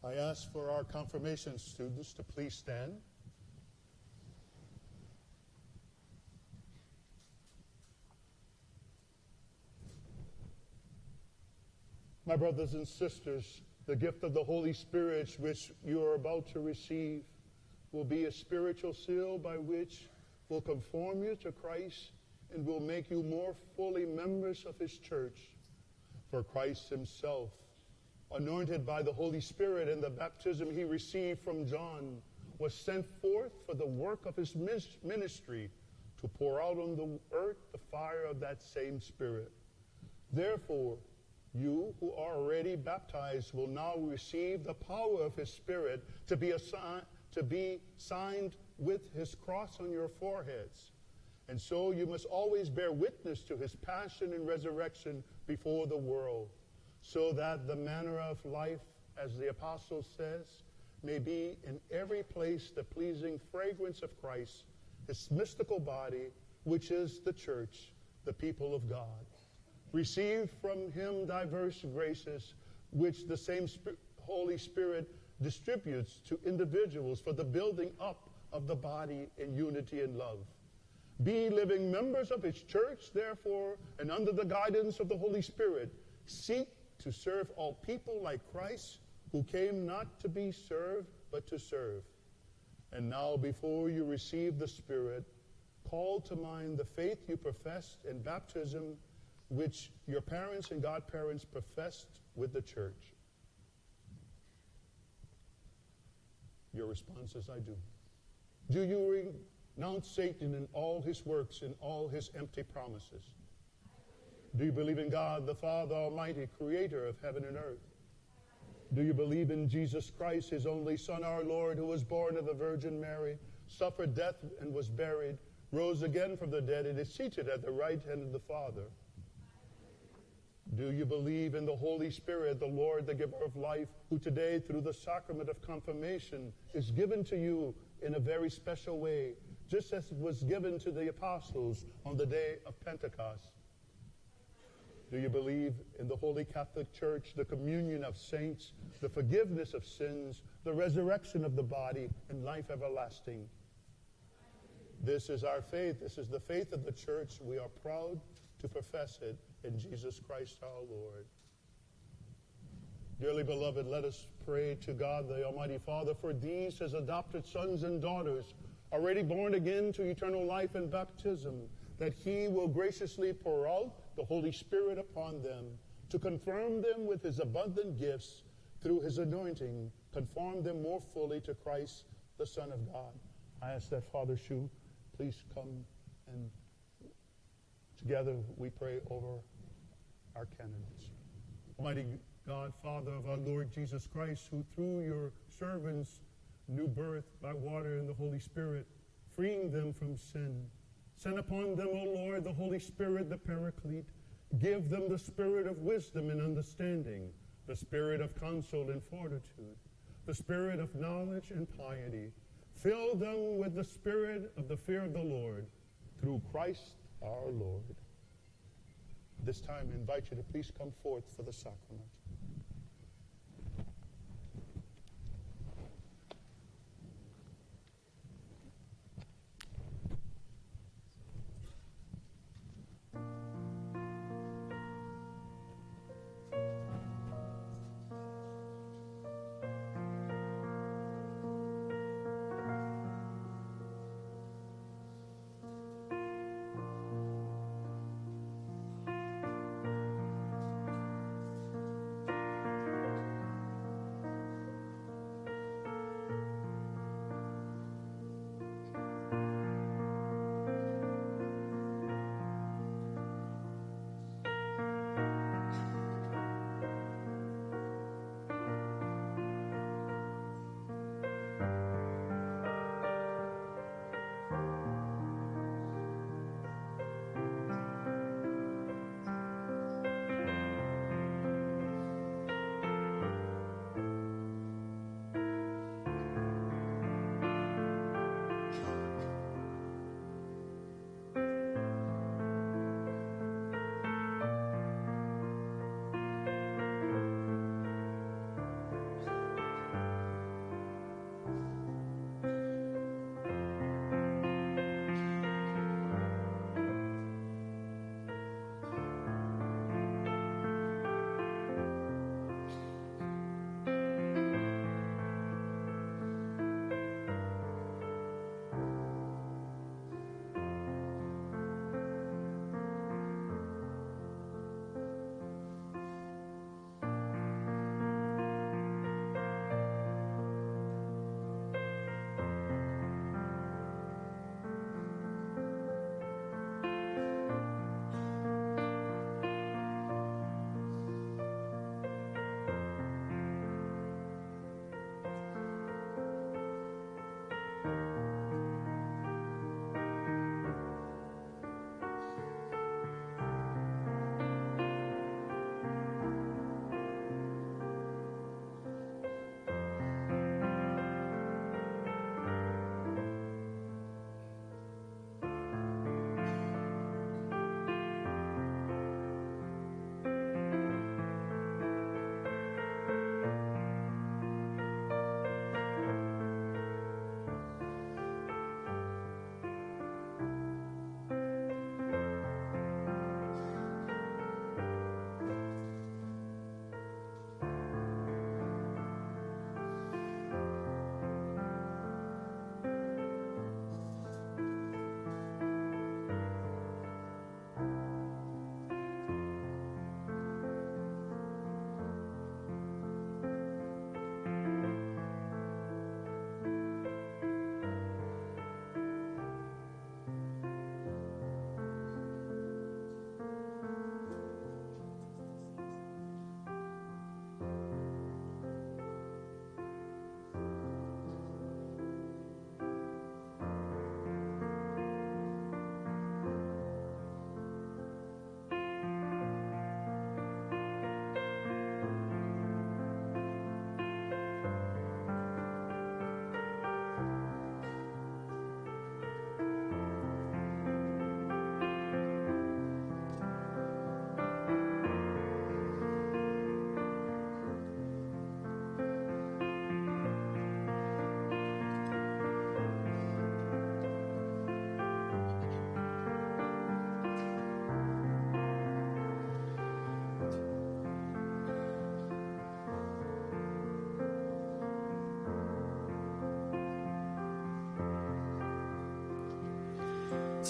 I ask for our confirmation students to please stand. My brothers and sisters, the gift of the Holy Spirit which you are about to receive will be a spiritual seal by which will conform you to Christ and will make you more fully members of his church. For Christ himself, anointed by the Holy Spirit in the baptism he received from John, was sent forth for the work of his ministry to pour out on the earth the fire of that same Spirit. Therefore, you who are already baptized will now receive the power of his Spirit to be signed with his cross on your foreheads. And so you must always bear witness to his passion and resurrection before the world, so that the manner of life, as the apostle says, may be in every place the pleasing fragrance of Christ, his mystical body, which is the church, the people of God. Receive from him diverse graces, which the same Holy Spirit distributes to individuals for the building up of the body in unity and love. Be living members of his church, therefore, and under the guidance of the Holy Spirit, seek to serve all people like Christ, who came not to be served, but to serve. And now, before you receive the Spirit, call to mind the faith you professed in baptism, which your parents and godparents professed with the church. Your response is, I do. Do you renounce Satan and all his works and all his empty promises? Do you believe in God, the Father Almighty, creator of heaven and earth? Do you believe in Jesus Christ, his only Son, our Lord, who was born of the Virgin Mary, suffered death and was buried, rose again from the dead, and is seated at the right hand of the Father? Do you believe in the Holy Spirit, the Lord, the giver of life, who today, through the sacrament of confirmation, is given to you in a very special way, just as it was given to the apostles on the day of Pentecost? Do you believe in the Holy Catholic Church, the communion of saints, the forgiveness of sins, the resurrection of the body, and life everlasting? This is our faith. This is the faith of the church. We are proud to profess it in Jesus Christ our Lord. Dearly beloved, let us pray to God, the Almighty Father, for these, his adopted sons and daughters, already born again to eternal life and baptism, that he will graciously pour out the Holy Spirit upon them, to confirm them with his abundant gifts through his anointing, conform them more fully to Christ, the Son of God. I ask that Father Shu please come, and together we pray over our candidates. Almighty God, Father of our Lord Jesus Christ, who through your servants' new birth by water and the Holy Spirit, freeing them from sin, send upon them, O Lord, the Holy Spirit, the Paraclete. Give them the spirit of wisdom and understanding, the spirit of counsel and fortitude, the spirit of knowledge and piety. Fill them with the spirit of the fear of the Lord, through Christ our Lord. This time, I invite you to please come forth for the sacrament.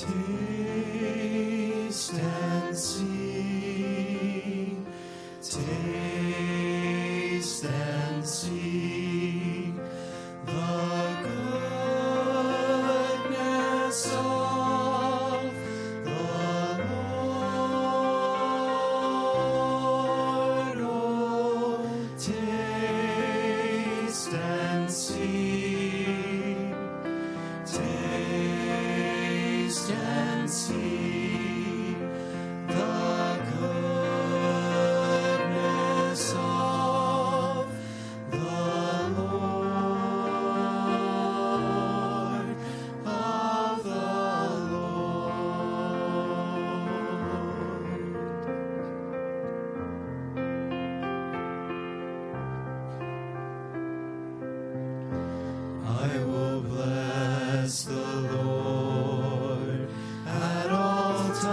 Taste and see, taste and see the goodness of the Lord. Oh, taste and see, taste and see the goodness of the Lord, of the Lord. I will bless the Lord at all times.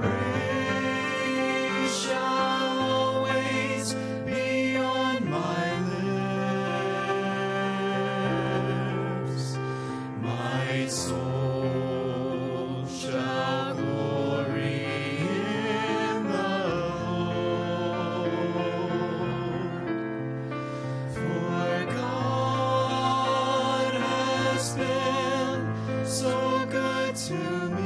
Praise shall always be on my lips. My soul shall glory in the Lord. For God has been so good to me.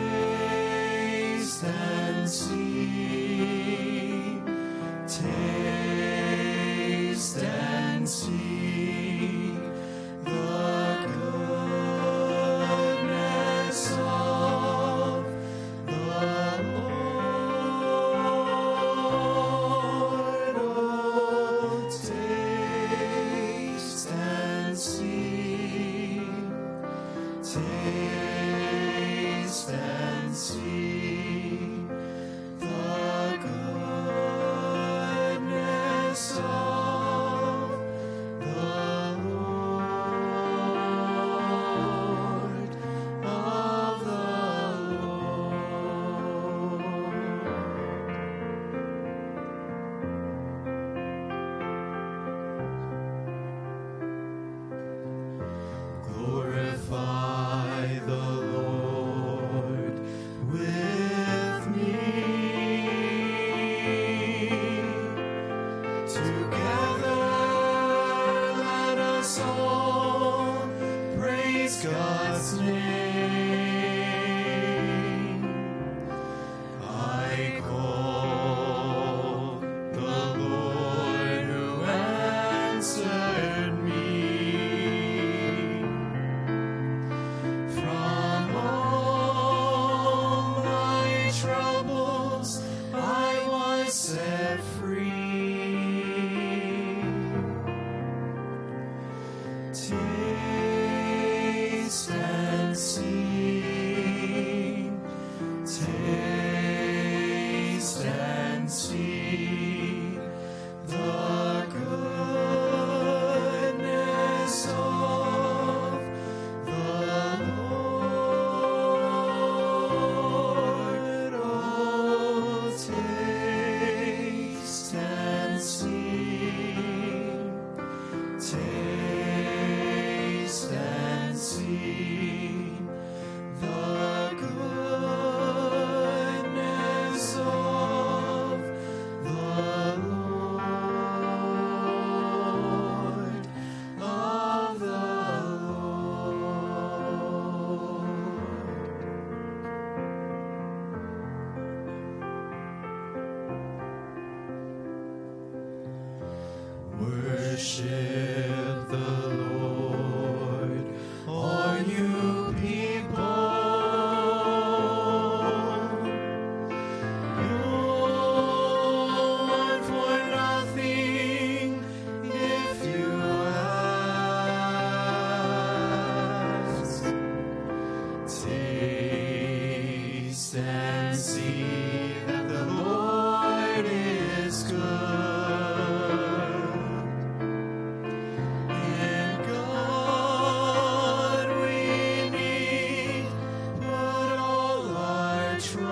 Taste and see, taste and see the goodness of the Lord. Oh, taste and see, taste and see the goodness of the Lord, of the Lord. Glorify the Lord with me. Together let us all praise God's name. I call the Lord who answered me. From all my troubles I was set free. Taste and see, taste and see the goodness of the Lord. Oh, taste and see, taste and see the goodness of the Lord, of the Lord. Worship the Lord, all you people. You'll want for nothing if you ask. Taste and see that the Lord is good. In God we need put all our trust.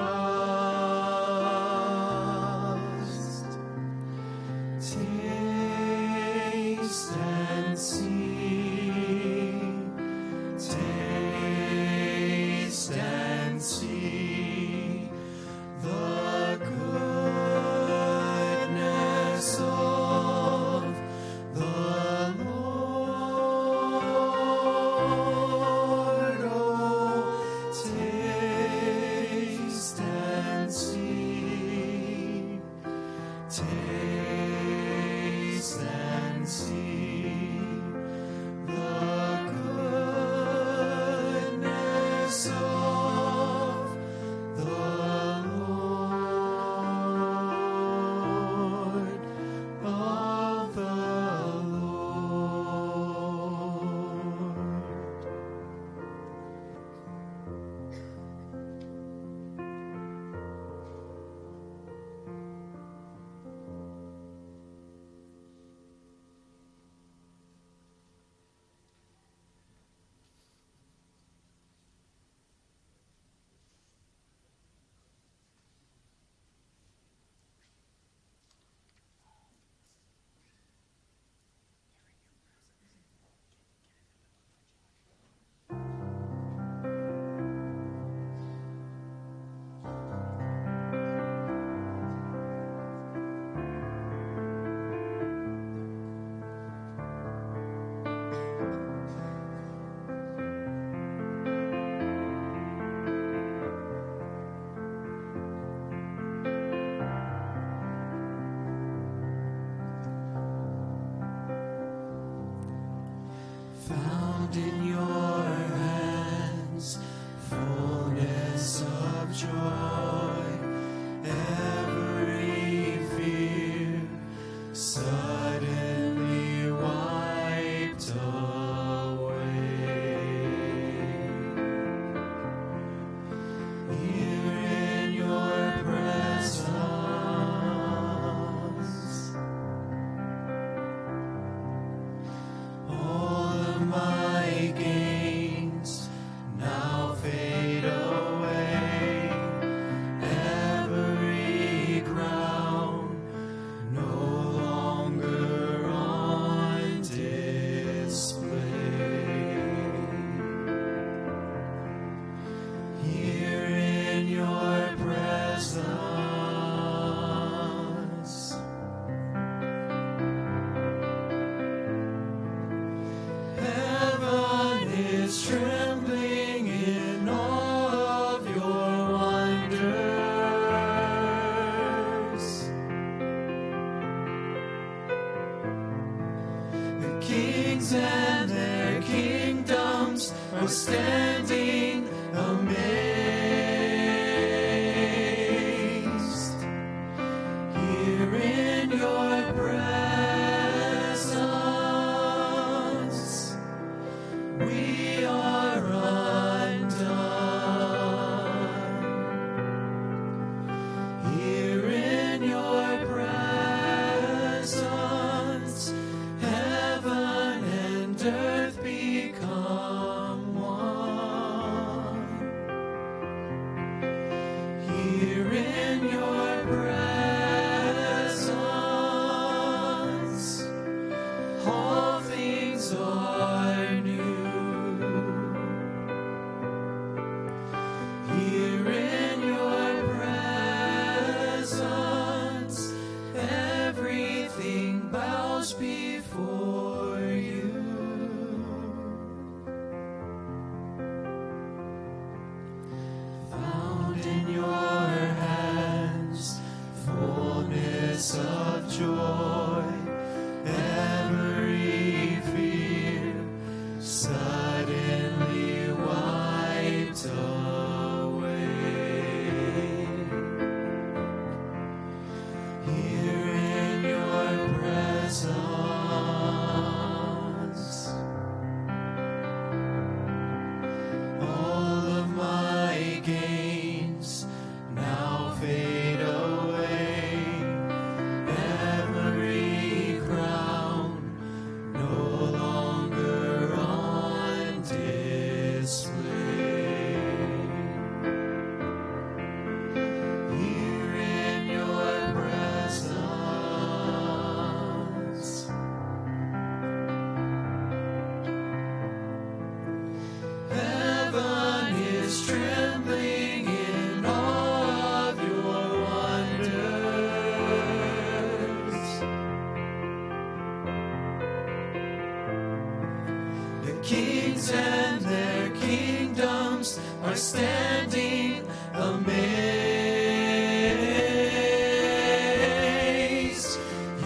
standing amazed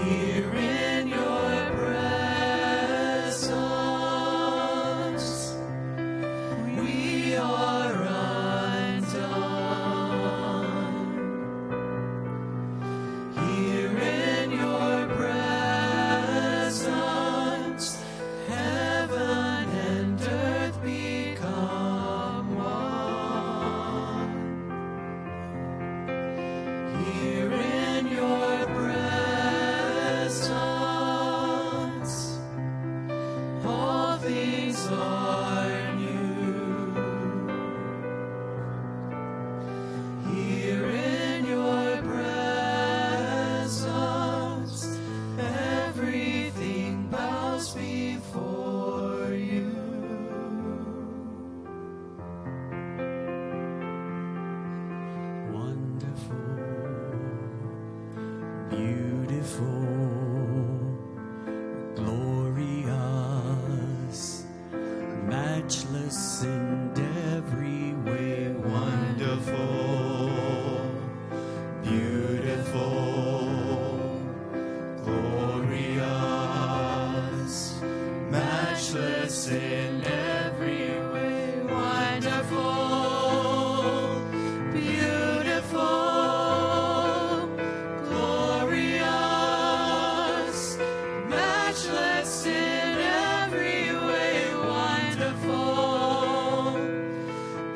here in your presence. We are undone. Here in your presence, heaven and earth become one. Here in your presence, all things are new. Here in your presence, everything bows before you. Wonderful, beautiful, glorious, matchless in every way. Wonderful, beautiful, glorious, matchless in every way. Wonderful, beautiful, glorious, matchless in every way. Wonderful,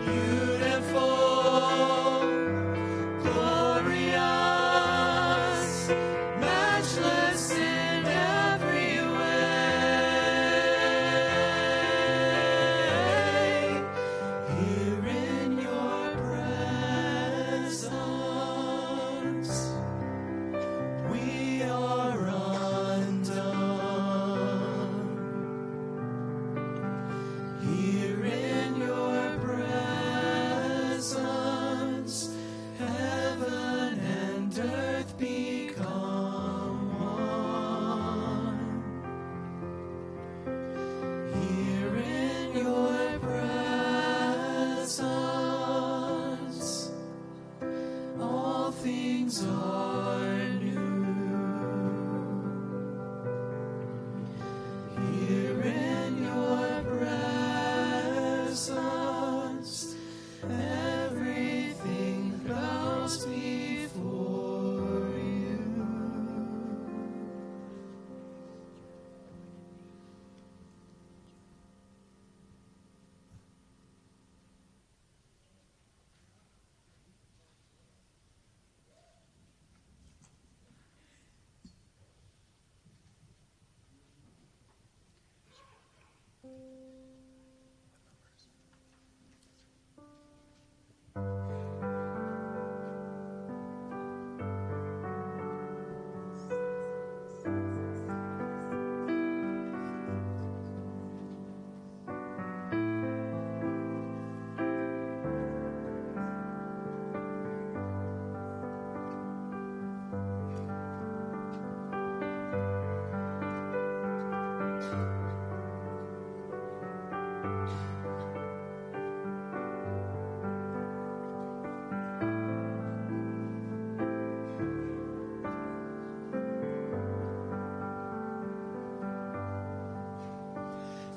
beautiful, glorious, matchless in every way. Here in your presence, we are undone. Here in your presence, heaven and earth become one. Here in your presence, all things are new. Here in your presence, everything bows before you.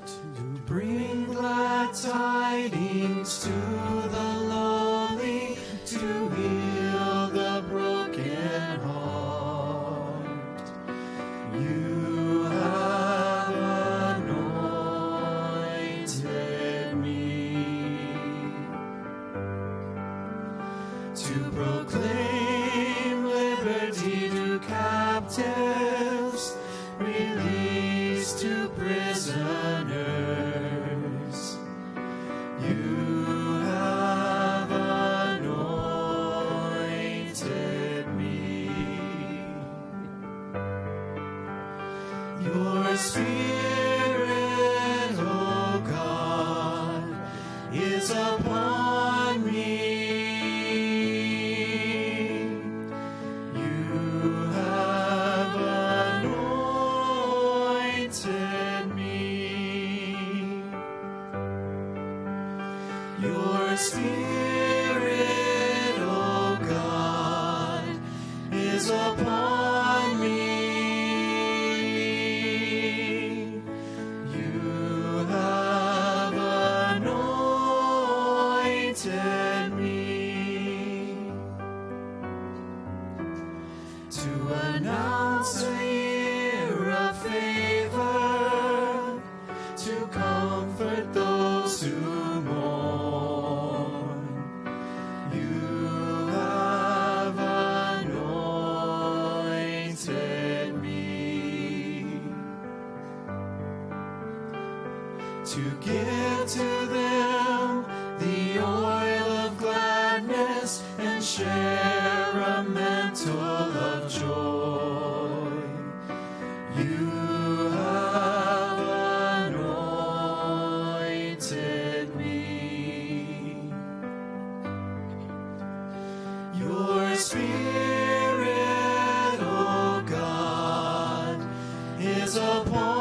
To bring glad tidings to the lowly, to heal the broken heart. You have anointed me to proclaim liberty to captives, release to prisoners. You have anointed me. Your Spirit, O God, is upon me. You have anointed me. Your Your Spirit, O God, is upon me. You have anointed me to announce a year of favor, to comfort those who mourn. You have anointed me to give to them the oil of gladness and share a mantle of joy. You have anointed me. Your Spirit, O God, is upon